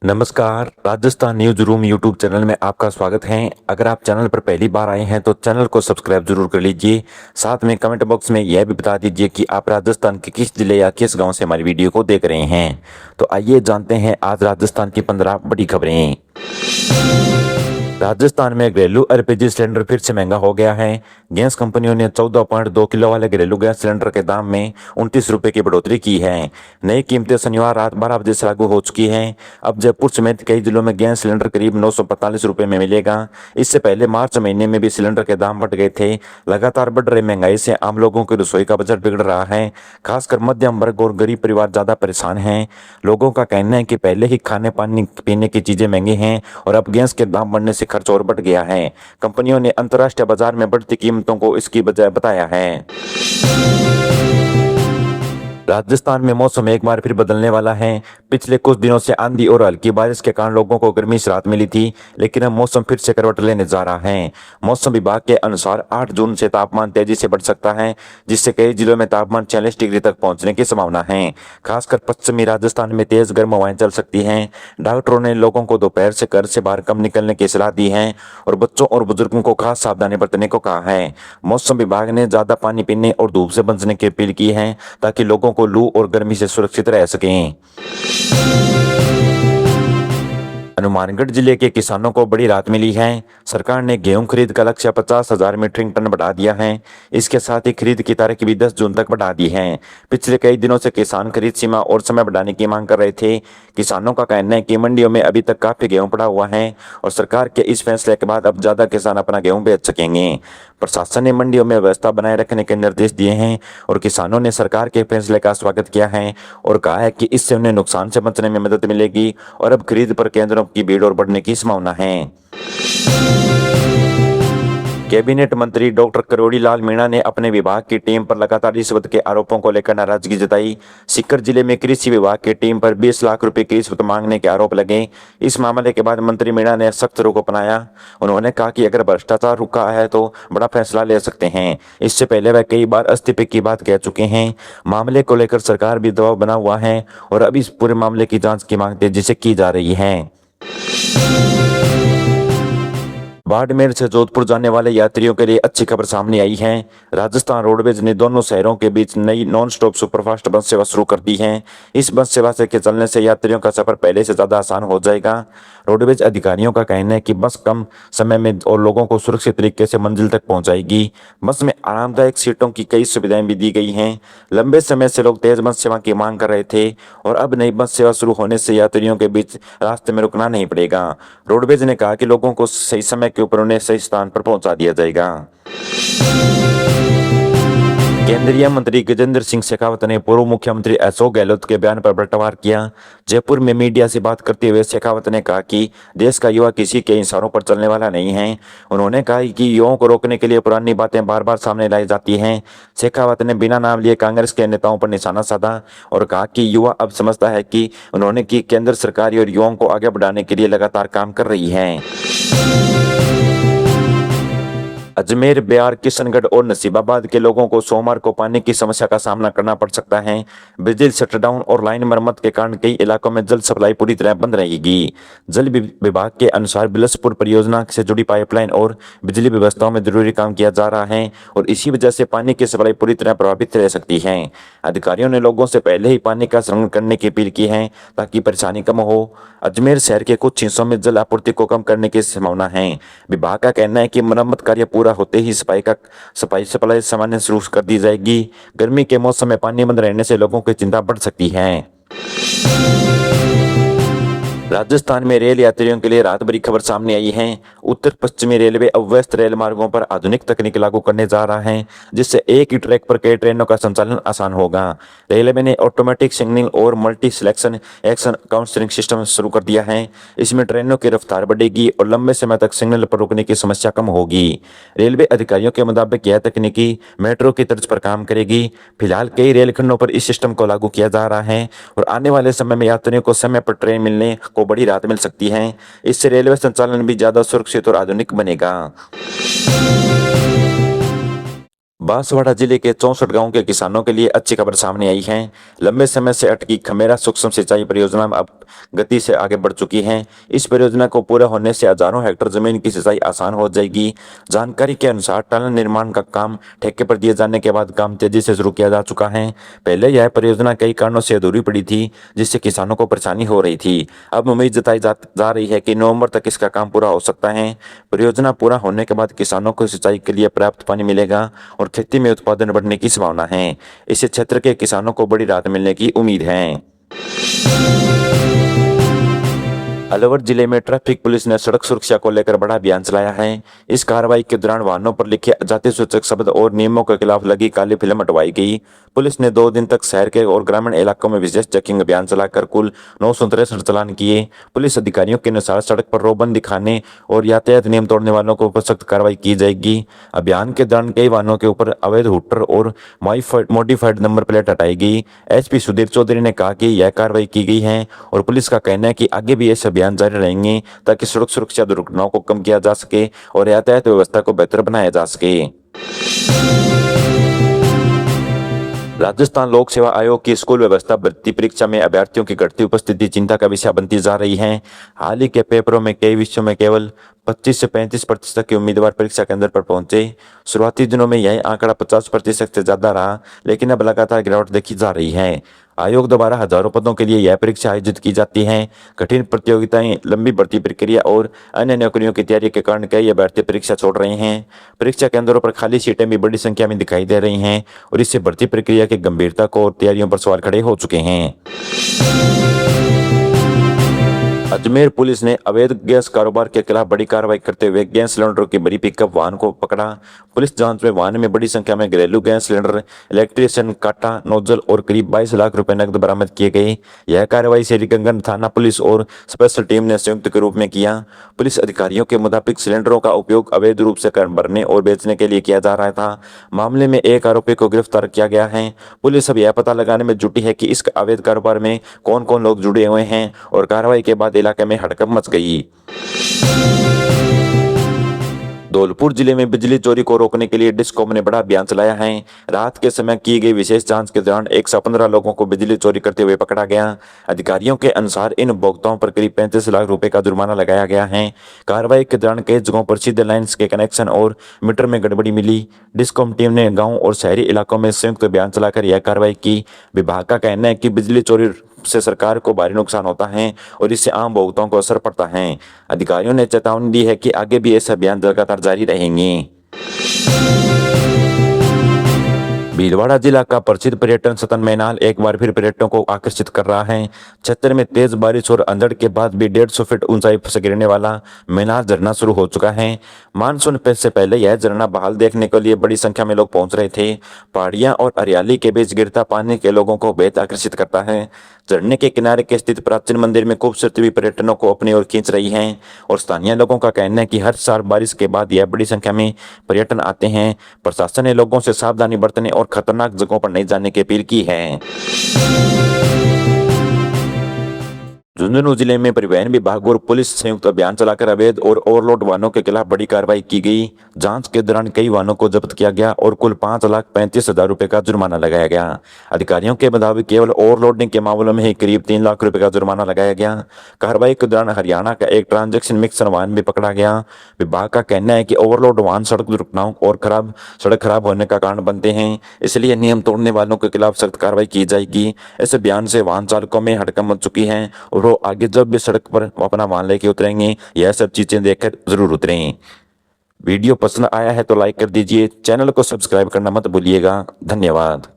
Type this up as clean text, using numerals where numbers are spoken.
नमस्कार, Rajasthan news room YouTube channel में आपका स्वागत है। अगर आप चैनल पर पहली बार आए हैं तो चैनल को सब्सक्राइब जरूर कर लीजिए। साथ में कमेंट बॉक्स में यह भी बता दीजिए कि आप राजस्थान के किस जिले या किस गांव से हमारी वीडियो को देख रहे हैं। तो आइए जानते हैं आज राजस्थान की 15 बड़ी खबरें। राजस्थान में घरेलू एलपीजी सिलेंडर फिर से महंगा हो गया है। गैस कंपनियों ने 14.2 किलो वाले घरेलू गैस सिलेंडर के दाम में 29 रुपये की बढ़ोतरी की है। नई कीमतें शनिवार रात 12 बजे से लागू हो चुकी हैं। अब जयपुर समेत कई जिलों में गैस सिलेंडर करीब 945 रुपये में मिलेगा। इससे पहले मार्च महीने में भी सिलेंडर के दाम बढ़ गए थे। लगातार बढ़ रही महंगाई से आम लोगों की रसोई का बजट बिगड़ रहा है। खासकर मध्यम वर्ग और गरीब परिवार ज्यादा परेशान हैं। लोगों का कहना है कि पहले ही खाने पानी पीने की चीजें महंगी हैं और अब गैस के दाम बढ़ने से खर्च और बढ़ गया है। कंपनियों ने अंतर्राष्ट्रीय बाजार में बढ़ती कीमतों को इसकी वजह बताया है। राजस्थान में मौसम एक बार फिर बदलने वाला है। पिछले कुछ दिनों से आंधी और हल्की बारिश के कारण लोगों को गर्मी से राहत मिली थी, लेकिन अब मौसम फिर से करवट लेने जा रहा है। मौसम विभाग के अनुसार 8 जून से तापमान तेजी से बढ़ सकता है, जिससे कई जिलों में तापमान 40 डिग्री तक पहुंचने की संभावना है। खासकर पश्चिमी राजस्थान में तेज गर्म हवाएं चल सकती हैं। डॉक्टरों ने लोगों को दोपहर से घर से बाहर कम निकलने की सलाह दी है और बच्चों और बुजुर्गों को खास सावधानी बरतने को कहा है। मौसम विभाग ने ज्यादा पानी पीने और धूप से बचने की अपील की है, ताकि लोगों को लू और गर्मी से सुरक्षित रह सकें। हनुमानगढ़ जिले के किसानों को बड़ी राहत मिली है। सरकार ने गेहूं खरीद का लक्ष्य 50,000 मीट्रिक टन बढ़ा दिया है। इसके साथ ही खरीद की तारीख भी 10 जून तक बढ़ा दी है। पिछले कई दिनों से किसान खरीद सीमा और समय बढ़ाने की मांग कर रहे थे। किसानों का कहना है कि मंडियों में अभी तक काफी गेहूं पड़ा हुआ है और सरकार के इस फैसले के बाद अब ज्यादा किसान अपना गेहूं बेच सकेंगे। प्रशासन ने मंडियों में व्यवस्था बनाए रखने के निर्देश दिए हैं और किसानों ने सरकार के फैसले का स्वागत किया है और कहा है कि इससे उन्हें नुकसान से बचने में मदद मिलेगी और अब खरीद पर केंद्रों की भीड़ और बढ़ने की संभावना है। कैबिनेट मंत्री डॉक्टर करोड़ी लाल मीणा ने अपने विभाग की टीम पर लगातार रिश्वत के आरोपों को लेकर नाराजगी जताई। सीकर जिले में कृषि विभाग की टीम पर 20 लाख रुपए की रिश्वत मांगने के आरोप लगे। इस मामले के बाद मंत्री मीणा ने सख्त रुख अपनाया। उन्होंने कहा कि अगर भ्रष्टाचार रुका है तो बड़ा फैसला ले सकते हैं। इससे पहले वह कई बार इस्तीफे की बात कह चुके हैं। मामले को लेकर सरकार भी दबाव बना हुआ है और अब इस पूरे मामले की जांच की मांग तेजी से की जा रही है। बाड़मेर से जोधपुर जाने वाले यात्रियों के लिए अच्छी खबर सामने आई है। राजस्थान रोडवेज ने दोनों शहरों के बीच नई नॉन स्टॉप सुपरफास्ट बस सेवा शुरू कर दी है। इस बस सेवा से के चलने से यात्रियों का सफर पहले से ज्यादा आसान हो जाएगा। रोडवेज अधिकारियों का कहना है कि बस कम समय में और लोगों को सुरक्षित तरीके से मंजिल तक पहुंचाएगी। बस में आरामदायक सीटों की कई सुविधाएं भी दी गई हैं। लंबे समय से लोग तेज बस सेवा की मांग कर रहे थे और अब नई बस सेवा शुरू होने से यात्रियों के बीच रास्ते में रुकना नहीं पड़ेगा। रोडवेज ने कहा कि लोगों को सही समय के ऊपर उन्हें सही स्थान पर पहुंचा दिया जाएगा। केंद्रीय मंत्री गजेंद्र सिंह शेखावत ने पूर्व मुख्यमंत्री अशोक गहलोत के बयान पर पलटवार किया। जयपुर में मीडिया से बात करते हुए शेखावत ने कहा कि देश का युवा किसी के इशारों पर चलने वाला नहीं है। उन्होंने कहा कि युवाओं को रोकने के लिए पुरानी बातें बार बार सामने लाई जाती हैं। शेखावत ने बिना नाम लिए कांग्रेस के नेताओं पर निशाना साधा और कहा कि युवा अब समझता है कि उन्होंने की केंद्र सरकार और युवाओं को आगे बढ़ाने के लिए लगातार काम कर रही है। अजमेर, बिहार, किशनगढ़ और नसीबाबाद के लोगों को सोमवार को पानी की समस्या का सामना करना पड़ सकता है। बिजली शटडाउन और लाइन मरम्मत के कारण कई इलाकों में जल सप्लाई पूरी तरह बंद रहेगी। जल विभाग के अनुसार बिलसपुर परियोजना से जुड़ी पाइपलाइन और बिजली व्यवस्थाओं में जरूरी काम किया जा रहा है और इसी वजह से पानी की सप्लाई पूरी तरह प्रभावित रह सकती है। अधिकारियों ने लोगों से पहले ही पानी का संग्रहण करने की अपील की है ताकि परेशानी कम हो। अजमेर शहर के कुछ हिस्सों में जल आपूर्ति को कम करने की संभावना है। विभाग का कहना है कि मरम्मत कार्य पूरा होते ही सफाई सप्लाई सामान्य शुरू कर दी जाएगी। गर्मी के मौसम में पानी बंद रहने से लोगों की चिंता बढ़ सकती है। राजस्थान में रेल यात्रियों के लिए राहत भरी खबर सामने आई है। उत्तर पश्चिमी रेलवे अब व्यस्त रेल मार्गों पर आधुनिक तकनीक लागू करने जा रहा है, जिससे एक ही ट्रैक पर कई ट्रेनों का संचालन आसान होगा। रेलवे ने ऑटोमेटिक सिग्नलिंग और multi selection action counselling system शुरू कर दिया है। इसमें ट्रेनों की रफ्तार बढ़ेगी और लंबे समय तक सिग्नल पर रुकने की समस्या कम होगी। रेलवे अधिकारियों के मुताबिक यह तकनीकी मेट्रो की तर्ज पर काम करेगी। फिलहाल कई रेलखंडों पर इस सिस्टम को लागू किया जा रहा है और आने वाले समय में यात्रियों को समय पर ट्रेन मिलने को बड़ी राहत मिल सकती है। इससे रेलवे संचालन भी ज्यादा सुरक्षित और आधुनिक बनेगा। बांसवाड़ा जिले के 64 गांव के किसानों के लिए अच्छी खबर सामने आई है। लंबे समय से अटकी खमेरा सूक्ष्म सिंचाई परियोजना अब गति से आगे बढ़ चुकी है। इस परियोजना को पूरा होने से हजारों हेक्टेयर जमीन की सिंचाई आसान हो जाएगी। जानकारी के अनुसार टनल निर्माण का काम ठेके पर दिए जाने के बाद काम तेजी से शुरू किया जा चुका है। पहले यह परियोजना कई कारणों से अधूरी पड़ी थी, जिससे किसानों को परेशानी हो रही थी। अब उम्मीद जताई जा रही है कि नवंबर तक इसका काम पूरा हो सकता है। परियोजना पूरा होने के बाद किसानों को सिंचाई के लिए पर्याप्त पानी मिलेगा और खेती में उत्पादन बढ़ने की संभावना है। इससे क्षेत्र के किसानों को बड़ी राहत मिलने की उम्मीद है। अलवर जिले में ट्रैफिक पुलिस ने सड़क सुरक्षा को लेकर बड़ा अभियान चलाया है। इस कार्रवाई के दौरान वाहनों पर लिखे अजाति सूचक शब्द और नियमों के खिलाफ लगी काली फिल्म हटवाई गई। पुलिस ने 2 दिन तक शहर के और ग्रामीण इलाकों में विशेष चेकिंग अभियान चलाकर कुल 963 चालान किए। पुलिस अधिकारियों के अनुसार सड़क पर रोकबंदी दिखाने और यातायात नियम तोड़ने वालों को सख्त कार्रवाई की जाएगी। अभियान के दौरान कई वाहनों के ऊपर अवैध हुटर और मॉडिफाइड नंबर प्लेट हटाई गई। एसपी सुधीर चौधरी ने कहा कि यह कार्रवाई की गई है और पुलिस का कहना है कि आगे भी ऐसे अभियान जारी रहेंगे ताकि सड़क सुरक्षा दुर्घटनाओं को कम किया जा सके और यातायात व्यवस्था को बेहतर बनाया जा सके। राजस्थान लोक सेवा आयोग की स्कूल व्यवस्था भर्ती परीक्षा में अभ्यर्थियों की घटती उपस्थिति चिंता का विषय बनती जा रही है। हाल ही के पेपरों में कई विषयों में केवल 25 से 35% के उम्मीदवार परीक्षा केंद्र पर पहुंचे। शुरुआती दिनों में यह आंकड़ा 50% से ज्यादा रहा, लेकिन अब लगातार गिरावट देखी जा रही है। आयोग द्वारा हजारों पदों के लिए यह परीक्षा आयोजित की जाती है। कठिन प्रतियोगिताएं, लंबी भर्ती प्रक्रिया और अन्य नौकरियों की तैयारी के कारण कई अभ्यर्थी परीक्षा छोड़ रहे हैं। परीक्षा केंद्रों पर खाली सीटें भी बड़ी संख्या में दिखाई दे रही हैं और इससे भर्ती प्रक्रिया की गंभीरता को और तैयारियों पर सवाल खड़े हो चुके हैं। अजमेर पुलिस ने अवैध गैस कारोबार के खिलाफ बड़ी कार्रवाई करते हुए गैस सिलेंडरों की बड़ी पिकअप वाहन को पकड़ा। पुलिस जांच में वाहन में बड़ी संख्या में घरेलू गैस सिलेंडर, इलेक्ट्रिशियन काटा, नोजल और करीब 22 लाख रुपए नकद बरामद किए गए। यह कार्रवाई श्रीगंगन थाना पुलिस और स्पेशल टीम ने संयुक्त के रूप में किया। पुलिस अधिकारियों के मुताबिक सिलेंडरों का उपयोग अवैध रूप से भरने और बेचने के लिए किया जा रहा था। मामले में एक आरोपी को गिरफ्तार किया गया है। पुलिस अब यह पता लगाने में जुटी है कि इस अवैध कारोबार में कौन कौन लोग जुड़े हुए हैं और कार्रवाई के बाद इलाके में हड़कंप मच गई। धौलपुर जिले में बिजली चोरी को रोकने के लिए डिस्कॉम ने बड़ा अभियान चलाया है। रात के समय की गई विशेष जांच के दौरान 115 लोगों को बिजली चोरी करते हुए पकड़ा गया। अधिकारियों के अनुसार इन उपभोक्ताओं पर करीब 35 लाख रुपए का जुर्माना लगाया गया है। कार्रवाई के दौरान कई जगहों पर सीधे लाइन्स के कनेक्शन और मीटर में गड़बड़ी मिली। डिस्कॉम टीम ने गाँव और शहरी इलाकों में संयुक्त अभियान चलाकर यह कार्रवाई की। विभाग का कहना है कि बिजली चोरी से सरकार को भारी नुकसान होता है और इससे आम उपभोक्ताओं को असर पड़ता है। अधिकारियों ने चेतावनी दी है कि आगे भी ऐसे अभियान लगातार जारी रहेंगे। भीलवाड़ा जिला का प्रसिद्ध पर्यटन स्थल मैनाल एक बार फिर पर्यटकों को आकर्षित कर रहा है। क्षेत्र में तेज बारिश और अंधड़ के बाद भी 150 फीट ऊंचाई से गिरने वाला मैनाल झरना शुरू हो चुका है। मानसून से पहले यह झरना बहाल देखने के लिए बड़ी संख्या में लोग पहुंच रहे थे। पहाड़ियां और हरियाली के बीच गिरता पानी के लोगों को बेहद आकर्षित करता है। झरने के किनारे के स्थित प्राचीन मंदिर में खूबसूरती भी पर्यटकों को अपनी ओर खींच रही है और स्थानीय लोगों का कहना है कि हर साल बारिश के बाद यह बड़ी संख्या में पर्यटन आते हैं। प्रशासन ने लोगों से सावधानी बरतने और खतरनाक जगहों पर नहीं जाने की अपील की है। झुंझुनू जिले में परिवहन विभाग और पुलिस संयुक्त अभियान चलाकर अवैध और ओवरलोड वाहनों के खिलाफ बड़ी कार्रवाई की गई। जांच के दौरान कई वाहनों को जब्त किया गया और कुल 5,35,000 रुपए का जुर्माना लगाया गया। अधिकारियों के मुताबिक केवल ओवरलोडिंग के मामलों में ही करीब 3 लाख रुपए का जुर्माना लगाया गया। कार्रवाई के दौरान हरियाणा का एक ट्रांजैक्शन मिक्सर वाहन भी पकड़ा गया। विभाग का कहना है कि ओवरलोड वाहन सड़क दुर्घटनाओं और सड़क खराब होने का कारण बनते हैं, इसलिए नियम तोड़ने वालों के खिलाफ सख्त कार्रवाई की जाएगी। इस अभियान से वाहन चालकों में हड़कंप मच चुकी है और वो आगे जब भी सड़क पर अपना वाहन लेके उतरेंगे यह सब चीजें देखकर जरूर उतरें। वीडियो पसंद आया है तो लाइक कर दीजिए, चैनल को सब्सक्राइब करना मत भूलिएगा। धन्यवाद।